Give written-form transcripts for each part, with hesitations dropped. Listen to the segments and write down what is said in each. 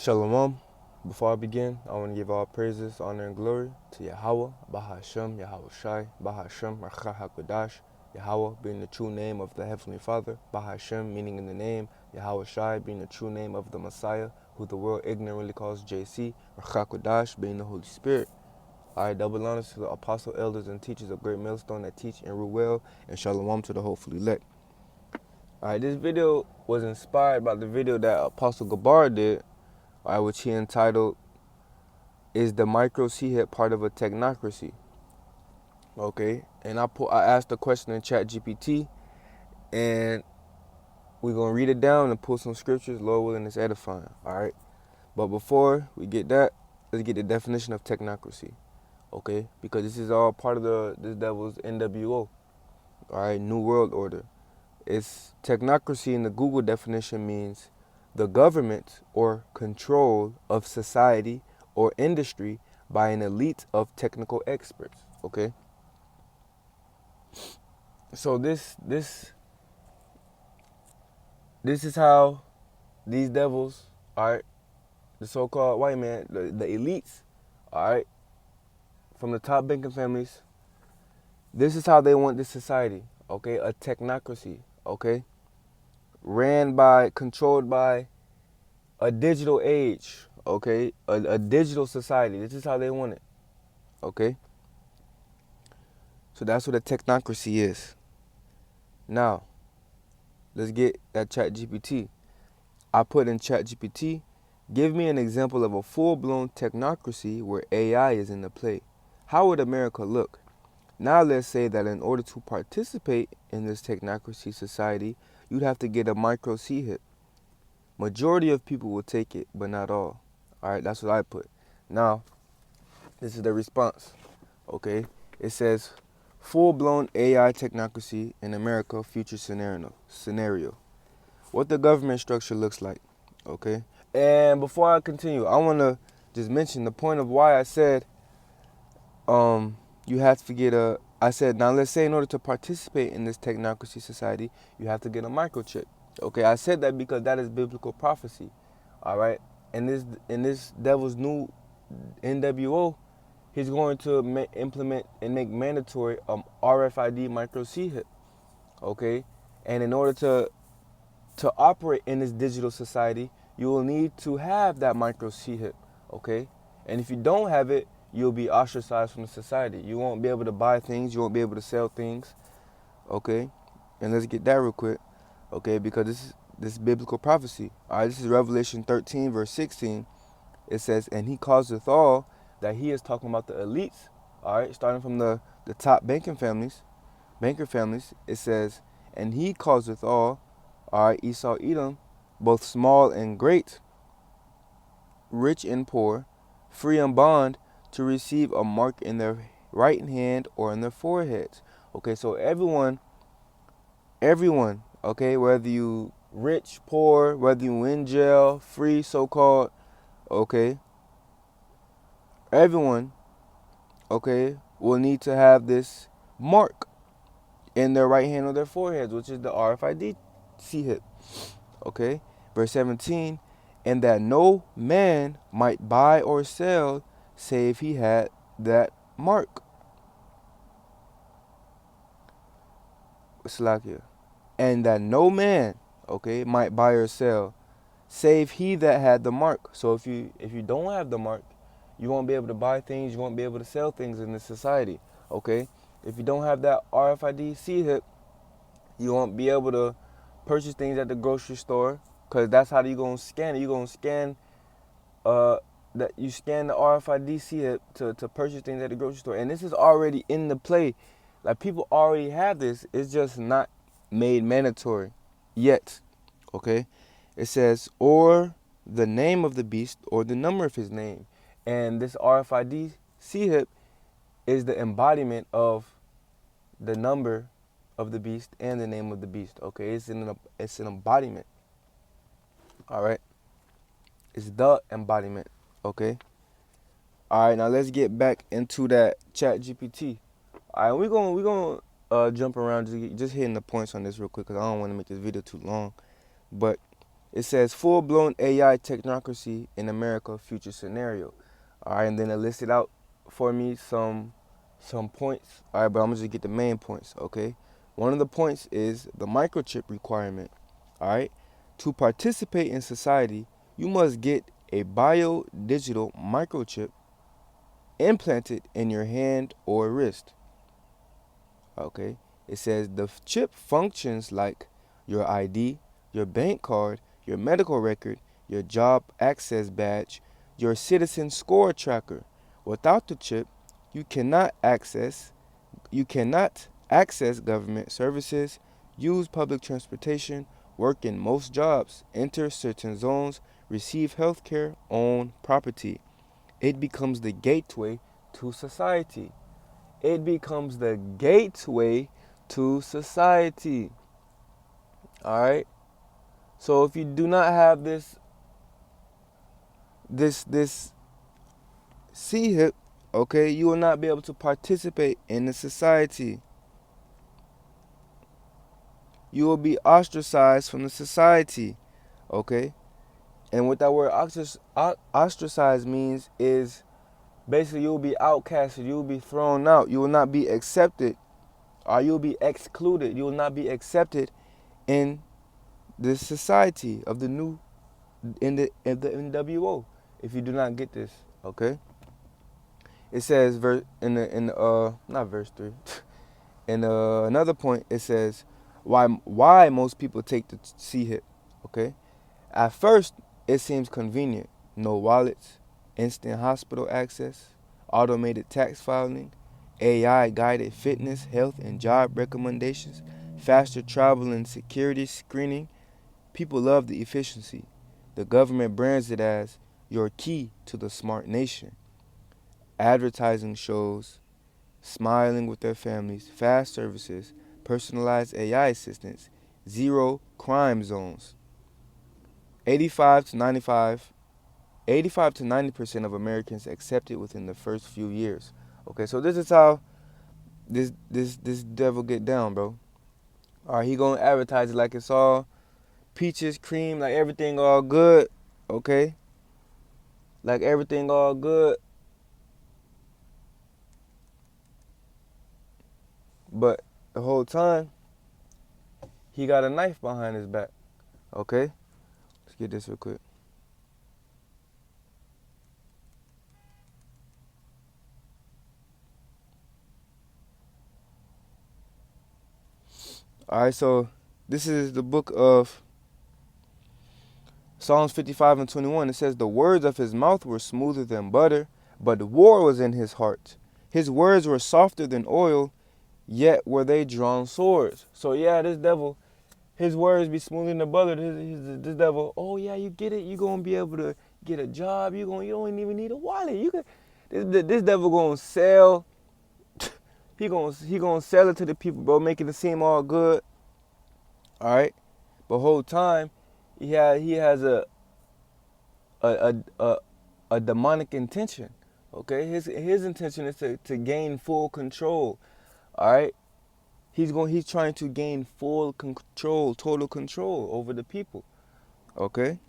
Shalom. Before I begin, I want to give all praises, honor, and glory to Yahweh, Bahashem, Yahweh Shai, Bahashem, Rachah HaKodash, Yahweh being the true name of the Heavenly Father, Bahashem meaning in the name, Yahweh Shai being the true name of the Messiah, who the world ignorantly calls JC, Rachah HaKodash being the Holy Spirit. I double honors to the apostle, elders, and teachers of Great Millstone that teach and rule well, and Shalom to the hopefully elect. Alright, this video was inspired by the video that Apostle Gabar did, which he entitled, "Is the micro C-hip part of a technocracy?" Okay, and I asked the question in ChatGPT, and we're gonna read it down and pull some scriptures. Lord willing, it's edifying. All right, but before we get that, let's get the definition of technocracy. Okay, because this is all part of this devil's NWO. All right, New World Order. It's technocracy in the Google definition means the government or control of society or industry by an elite of technical experts. Okay, so this is how these devils, all right, the so-called white man, the elites, all right, from the top banking families, this is how they want this society. Okay, a technocracy. Okay, controlled by a digital age. Okay, a digital society. This is how they want it. Okay, so that's what a technocracy is. Now, let's get that ChatGPT. I put in ChatGPT, give me an example of a full-blown technocracy where AI is in the play. How would America look? Now let's say that in order to participate in this technocracy society, you'd have to get a micro C-hip. Majority of people will take it, but not all. All right, that's what I put. Now, this is the response. Okay, it says, full-blown AI technocracy in America future scenario. What the government structure looks like. Okay, and before I continue, I want to just mention the point of why I said you have to get I said, now let's say in order to participate in this technocracy society, you have to get a microchip. Okay, I said that because that is biblical prophecy. All right, and this devil's new NWO, he's going to implement and make mandatory RFID micro C-hip. Okay, and in order to operate in this digital society, you will need to have that micro C-hip. Okay, and if you don't have it, you'll be ostracized from the society. You won't be able to buy things. You won't be able to sell things. Okay, and let's get that real quick. Okay, because this is biblical prophecy. All right, this is Revelation 13 verse 16. It says, and he causeth all, that he is talking about the elites. All right, starting from the top banker families. It says, and he causeth all right, Esau, Edom, both small and great, rich and poor, free and bond, to receive a mark in their right hand or in their foreheads. Okay, so everyone, okay, whether you rich, poor, whether you in jail, free, so-called, okay, everyone, okay, will need to have this mark in their right hand or their foreheads, which is the RFID C-hip. Okay, verse 17, and that no man might buy or sell save he had that mark. Slakia. And that no man, okay, might buy or sell save he that had the mark. So if you don't have the mark, you won't be able to buy things, you won't be able to sell things in this society. Okay, if you don't have that RFID C-hip, you won't be able to purchase things at the grocery store, because that's how you gonna scan it. You gonna scan that you scan the RFID C-hip to purchase things at the grocery store. And this is already in the play. Like, people already have this. It's just not made mandatory yet. Okay, it says, or the name of the beast or the number of his name. And this RFID C-hip is the embodiment of the number of the beast and the name of the beast. Okay, it's an embodiment. All right, it's the embodiment. Okay, all right, now let's get back into that ChatGPT. All right, we're gonna jump around, just hitting the points on this real quick, because I don't want to make this video too long. But It says full-blown AI technocracy in America future scenario. All right, and then it listed out for me some points. All right, but I'm gonna just get the main points. Okay, one of the points is the microchip requirement. All right, to participate in society, you must get a bio-digital microchip implanted in your hand or wrist. Okay, it says the chip functions like your ID, your bank card, your medical record, your job access badge, your citizen score tracker. Without the chip, you cannot access you cannot access government services, use public transportation, work in most jobs, enter certain zones, receive health care, own property. It becomes the gateway to society. It becomes the gateway to society. All right. So if you do not have this C hip, okay, you will not be able to participate in the society. You will be ostracized from the society, okay? And what that word ostracized means is basically you will be outcasted, you will be thrown out, you will not be accepted, or you will be excluded. You will not be accepted in the society of the new in the NWO if you do not get this, okay? It says not verse 3. In another point it says why most people take the C hip, okay? At first it seems convenient. No wallets, instant hospital access, automated tax filing, AI guided fitness, health and job recommendations, faster travel and security screening. People love the efficiency. The government brands it as your key to the smart nation. Advertising shows smiling with their families, fast services, personalized AI assistants, zero crime zones. 85 to 95, 85 to 90% of Americans accept it within the first few years. Okay, so this is how this devil get down, bro. All right, he gonna advertise it like it's all peaches, cream, like everything all good, okay? Like everything all good. But the whole time, he got a knife behind his back, okay? Let's get this real quick. All right, so this is the book of Psalms 55 and 21. It says, the words of his mouth were smoother than butter, but war was in his heart. His words were softer than oil, yet were they drawn swords. So yeah, this devil, his words be smoother than butter. This devil, oh yeah, you get it. You gonna be able to get a job. You don't even need a wallet. You can. This devil gonna sell. He gonna sell it to the people, bro, making it seem all good. All right, but whole time he has a, a, a demonic intention. Okay, his intention is to gain full control. All right, he's trying to gain full control, total control over the people. Okay.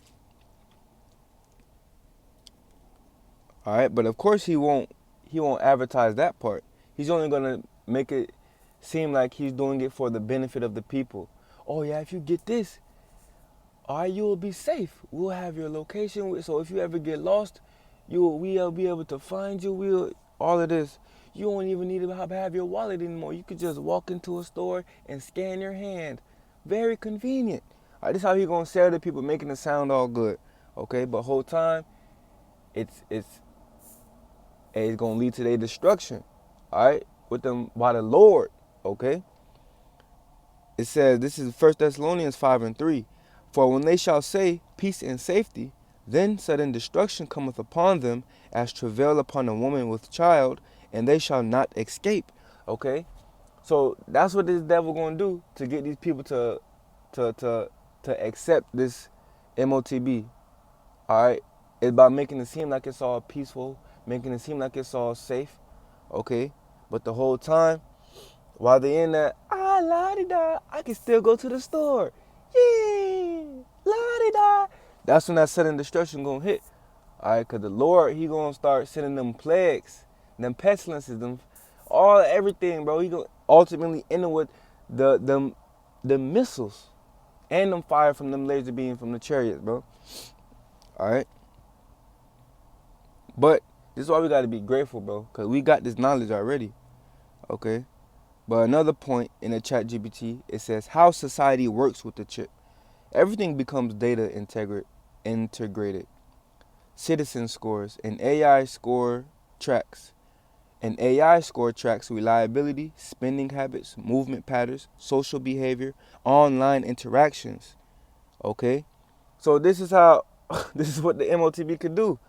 All right, but of course he won't advertise that part. He's only gonna make it seem like he's doing it for the benefit of the people. Oh yeah, if you get this, all right, you will be safe. We'll have your location. So if you ever get lost, we'll be able to find you. All of this. You don't even need to have your wallet anymore. You could just walk into a store and scan your hand. Very convenient. All right, this is how he gonna sell to people, making it sound all good. Okay, but whole time, it's gonna lead to their destruction. All right, with them by the Lord. Okay. It says, this is 1 Thessalonians 5 and 3. For when they shall say peace and safety, then sudden destruction cometh upon them as travail upon a woman with child, and they shall not escape. Okay? So that's what this devil gonna do to get these people to accept this MOTB. Alright? It's by making it seem like it's all peaceful, making it seem like it's all safe. Okay? But the whole time, while they're in that, la-di-da, I can still go to the store. Yeah, la-di-da. That's when that sudden destruction gonna hit. All right, cause the Lord, he gonna start sending them plagues, them pestilences, them everything, bro. He gonna ultimately end it with the missiles and them fire from them laser beams from the chariots, bro. All right, but this is why we gotta be grateful, bro, cause we got this knowledge already. Okay, but another point in the ChatGPT, it says how society works with the chip. Everything becomes data integrated. Citizen scores, An AI score tracks reliability, spending habits, movement patterns, social behavior, online interactions. Okay? So this is how this is what the MOTB could do.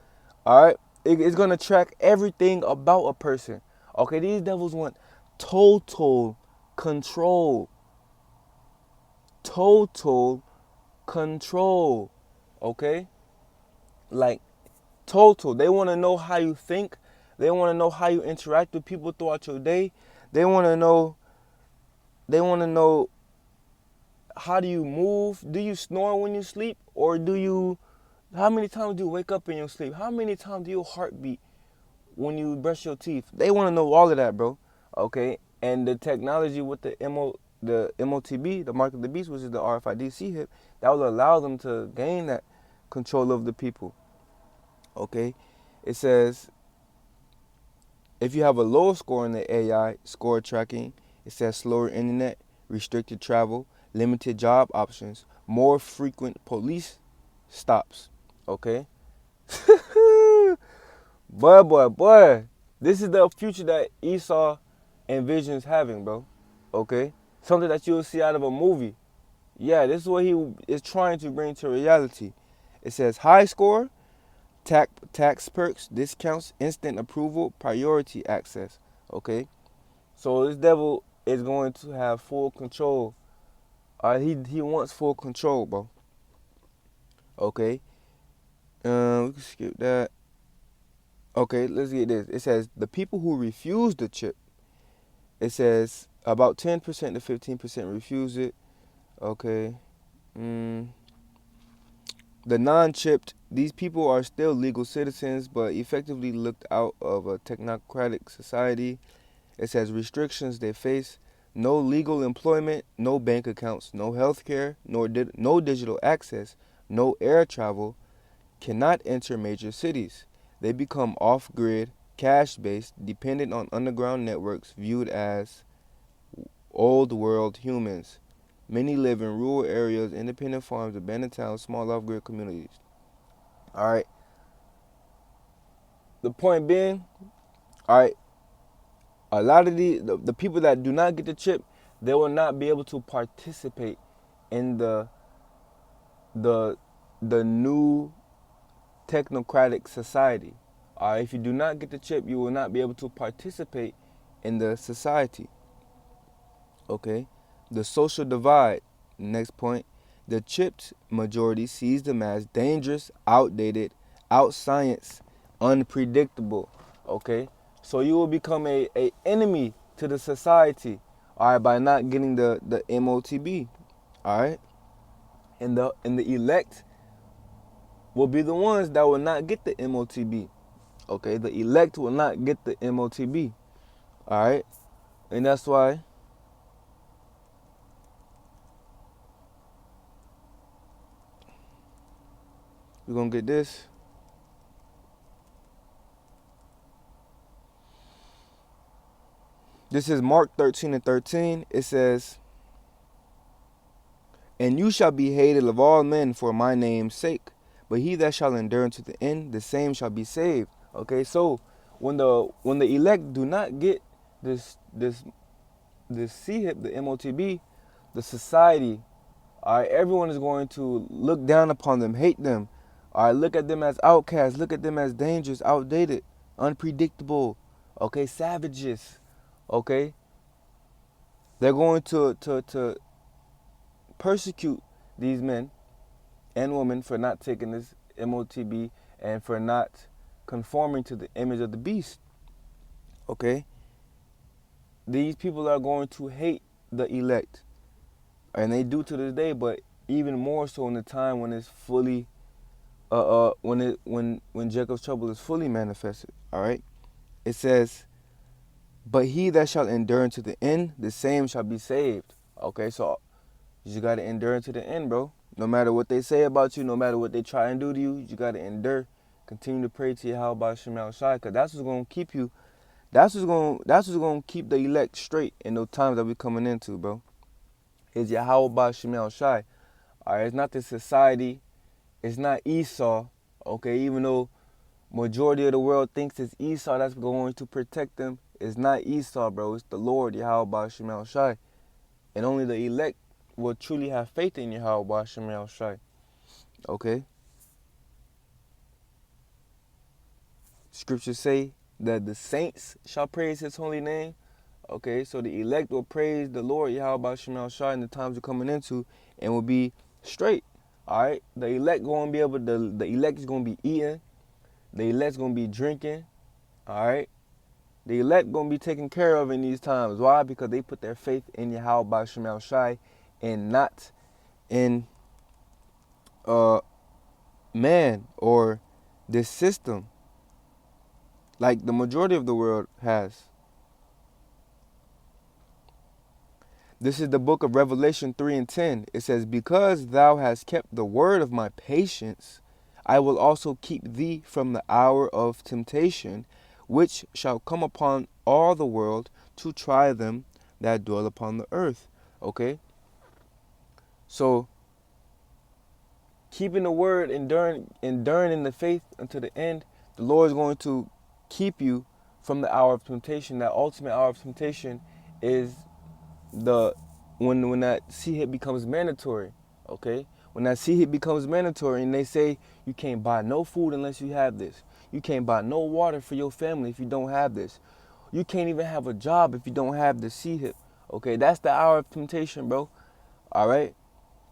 Alright? It's gonna track everything about a person. Okay, these devils want total control. Total control. Okay? Like total. They want to know how you think. They want to know how you interact with people throughout your day. They want to know. They want to know how do you move? Do you snore when you sleep, or do you? How many times do you wake up in your sleep? How many times do your heart beat when you brush your teeth? They want to know all of that, bro. Okay, and the technology with the MOTB, the mark of the beast, which is the RFID chip, that will allow them to gain that control of the people. Okay, it says if you have a low score in the AI score tracking, it says slower internet, restricted travel, limited job options, more frequent police stops. Okay? Boy. This is the future that Esau envisions having, bro. Okay? Something that you'll see out of a movie. Yeah, this is what he is trying to bring to reality. It says high score, tax perks, discounts, instant approval, priority access. Okay? So this devil is going to have full control. He wants full control, bro. Okay? We can skip that. Okay, let's get this. It says the people who refuse the chip. It says about 10% to 15% refuse it. Okay. The non-chipped, these people are still legal citizens, but effectively looked out of a technocratic society. It says restrictions they face: no legal employment, no bank accounts, no health care, no digital access, no air travel, cannot enter major cities. They become off-grid, cash-based, dependent on underground networks, viewed as old-world humans. Many live in rural areas, independent farms, abandoned towns, small off-grid communities. All right. The point being, all right, a lot of the people that do not get the chip, they will not be able to participate in the the new technocratic society. All right, if you do not get the chip, you will not be able to participate in the society. Okay, the social divide. Next point, the chipped majority sees them as dangerous, outdated, out-science, unpredictable. Okay, so you will become a enemy to the society. All right, by not getting the MOTB. All right, and the elect will be the ones that will not get the MOTB. Okay, the elect will not get the MOTB. All right, and that's why we're gonna get this. This is Mark 13:13. It says, "And you shall be hated of all men for my name's sake, but he that shall endure unto the end, the same shall be saved." Okay, so when the elect do not get this CHIP, the MOTB, the society, all right, everyone is going to look down upon them, hate them. All right, look at them as outcasts, look at them as dangerous, outdated, unpredictable. Okay, savages. Okay, they're going to persecute these men and women for not taking this MOTB and for not conforming to the image of the beast. Okay, these people are going to hate the elect, and they do to this day, but even more so in the time when it's fully when Jacob's trouble is fully manifested. All right, it says, "But he that shall endure unto the end, the same shall be saved." Okay, so you just gotta endure unto the end, bro. No matter what they say about you, no matter what they try and do to you, you gotta endure. Continue to pray to Yahweh Shema Shai, cause that's what's gonna keep you. That's what's gonna keep the elect straight in those times that we're coming into, bro. Is Yahweh Shema Shai. All right, it's not the society. It's not Esau. Okay, even though majority of the world thinks it's Esau that's going to protect them, it's not Esau, bro. It's the Lord Yahweh Shema Shai, and only the elect will truly have faith in Yahweh Shema Shai. Okay? Scriptures say that the saints shall praise his holy name. Okay, so the elect will praise the Lord Yahweh Shema Shai in the times we're coming into and will be straight. Alright? The elect gonna be able to the elect is gonna be eating, the elect's gonna be drinking, alright? The elect gonna be taken care of in these times. Why? Because they put their faith in Yahweh Shema Shai and not in uh man or this system like the majority of the world has. This is the book of Revelation 3 and 10. It says, "Because thou hast kept the word of my patience, I will also keep thee from the hour of temptation, which shall come upon all the world to try them that dwell upon the earth." Okay? So, keeping the word, enduring in the faith unto the end, the Lord is going to keep you from the hour of temptation. That ultimate hour of temptation is the when that sea hit becomes mandatory. Okay, when that sea hit becomes mandatory, and they say you can't buy no food unless you have this. You can't buy no water for your family if you don't have this. You can't even have a job if you don't have the sea hit. Okay, that's the hour of temptation, bro. All right,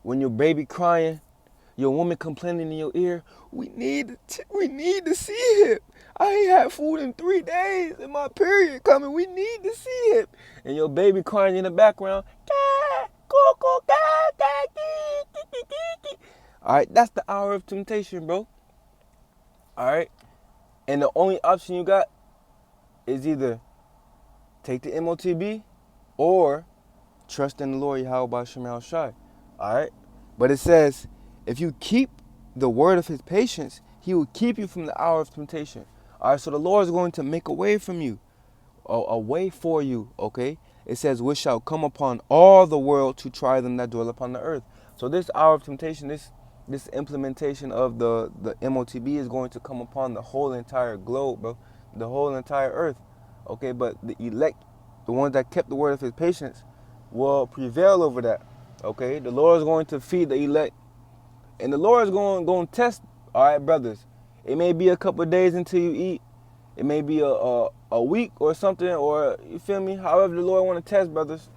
when your baby crying, your woman complaining in your ear, we need to see him. I ain't had food in 3 days and my period coming. We need to see him. And your baby crying in the background. All right, that's the hour of temptation, bro. All right, and the only option you got is either take the MOTB or trust in the Lord Yahweh Shema Shai. All right, but it says if you keep the word of his patience, he will keep you from the hour of temptation. All right, so the Lord is going to make a way from you, a way for you, okay? It says, which shall come upon all the world to try them that dwell upon the earth. So this hour of temptation, this implementation of the MOTB is going to come upon the whole entire globe, bro, the whole entire earth, okay? But the elect, the ones that kept the word of his patience, will prevail over that, okay? The Lord is going to feed the elect. And the Lord is going to test, all right, brothers. It may be a couple of days until you eat. It may be a week or something, or you feel me? However the Lord want to test, brothers.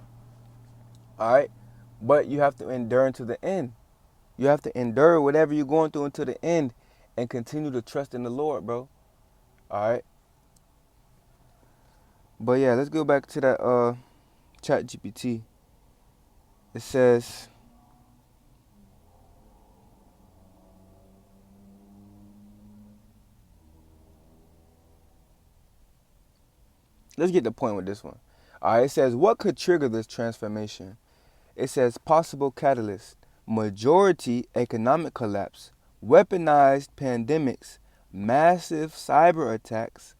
All right? But you have to endure unto the end. You have to endure whatever you're going through until the end and continue to trust in the Lord, bro. All right? But yeah, let's go back to that ChatGPT. It says, let's get the point with this one. All right, it says, what could trigger this transformation? It says possible catalyst, majority economic collapse, weaponized pandemics, massive cyber attacks,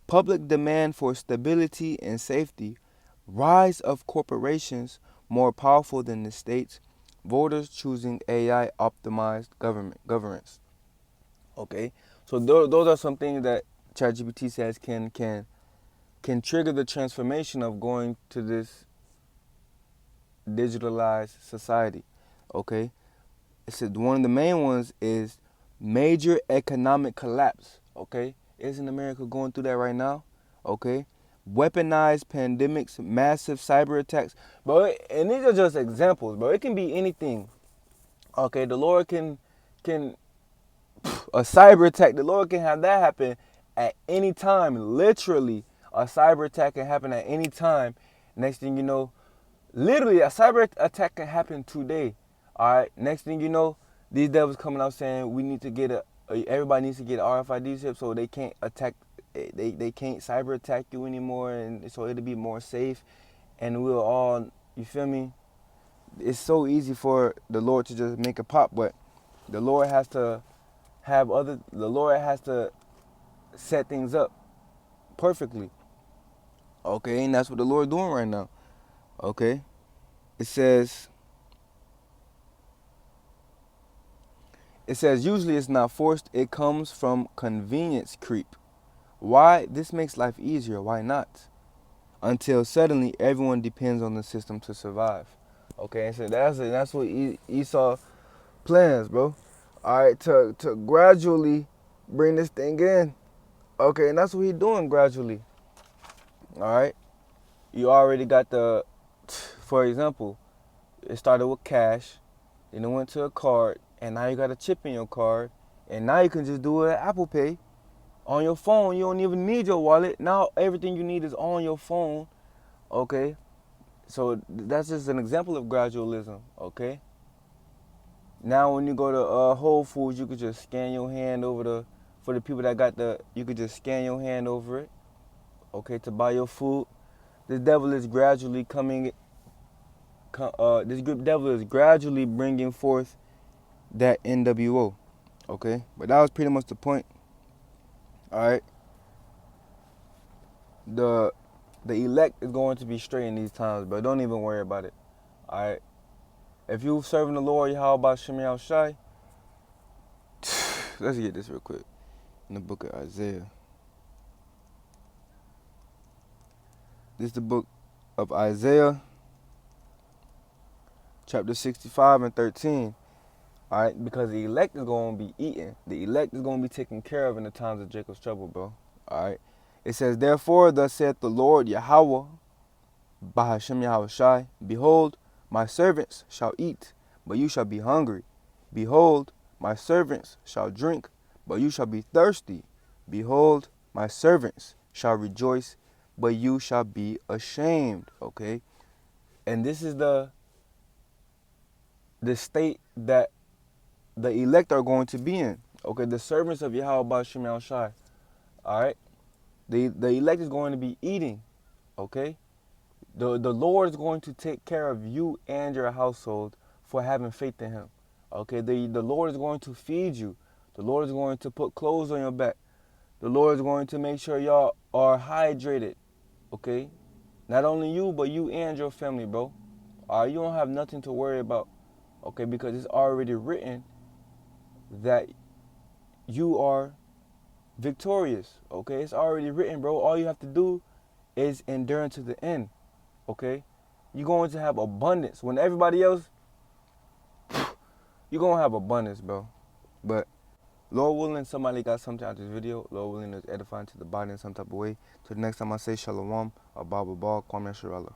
public demand for stability and safety, rise of corporations more powerful than the states, voters choosing AI optimized governance. Okay, so those are some things that ChatGPT says can trigger the transformation of going to this digitalized society. Okay, it said one of the main ones is major economic collapse. Okay, isn't America going through that right now? Okay, weaponized pandemics, massive cyber attacks, but and these are just examples, bro. It can be anything. Okay, the Lord can a cyber attack. The Lord can have that happen at any time. Literally, a cyber attack can happen at any time. Next thing you know, literally, a cyber attack can happen today. All right. Next thing you know, these devils coming out saying we need to get Everybody needs to get RFID chip so they can't attack. They can't cyber attack you anymore, and so it'll be more safe. And we'll all, you feel me? It's so easy for the Lord to just make a pop, but the Lord has to the Lord has to set things up perfectly. Okay, and that's what the Lord doing right now. Okay, it says usually it's not forced. It comes from convenience creep. Why? This makes life easier. Why not? Until suddenly everyone depends on the system to survive. Okay, so that's what Esau plans, bro. All right, to gradually bring this thing in. Okay, and that's what he's doing gradually. All right, you already got for example, it started with cash, then it went to a card, and now you got a chip in your card, and now you can just do it at Apple Pay on your phone. You don't even need your wallet. Now everything you need is on your phone. Okay, so that's just an example of gradualism. Okay. Now when you go to Whole Foods, you could just scan your hand for the people that got you could just scan your hand over it, okay, to buy your food. This devil is gradually devil is gradually bringing forth that NWO, okay? But that was pretty much the point, all right? The elect is going to be straight in these times, but don't even worry about it, all right? If you serving the Lord, Yahweh Shem Yahweh Shai, let's get this real quick. In the book of Isaiah. This is the book of Isaiah, chapter 65 and 13. All right, because the elect is going to be eaten. The elect is going to be taken care of in the times of Jacob's trouble, bro. All right. It says, therefore, thus saith the Lord Yahweh, Bahashem Yahweh Shai, behold, my servants shall eat, but you shall be hungry. Behold, my servants shall drink, but you shall be thirsty. Behold, my servants shall rejoice, but you shall be ashamed. Okay? And this is the state that the elect are going to be in. Okay, the servants of Yahweh Ba'Shem Yahweh Shai. All right? The elect is going to be eating. Okay? The Lord is going to take care of you and your household for having faith in him. Okay? The Lord is going to feed you. The Lord is going to put clothes on your back. The Lord is going to make sure y'all are hydrated. Okay? Not only you, but you and your family, bro. You don't have nothing to worry about. Okay? Because it's already written that you are victorious. Okay? It's already written, bro. All you have to do is endure to the end. Okay? You're going to have abundance. When everybody else, you're going to have abundance, bro. But Lord willing, somebody got something out of this video. Lord willing, is edifying to the body in some type of way. Till the next time I say shalom, Abba Kwame Sharala.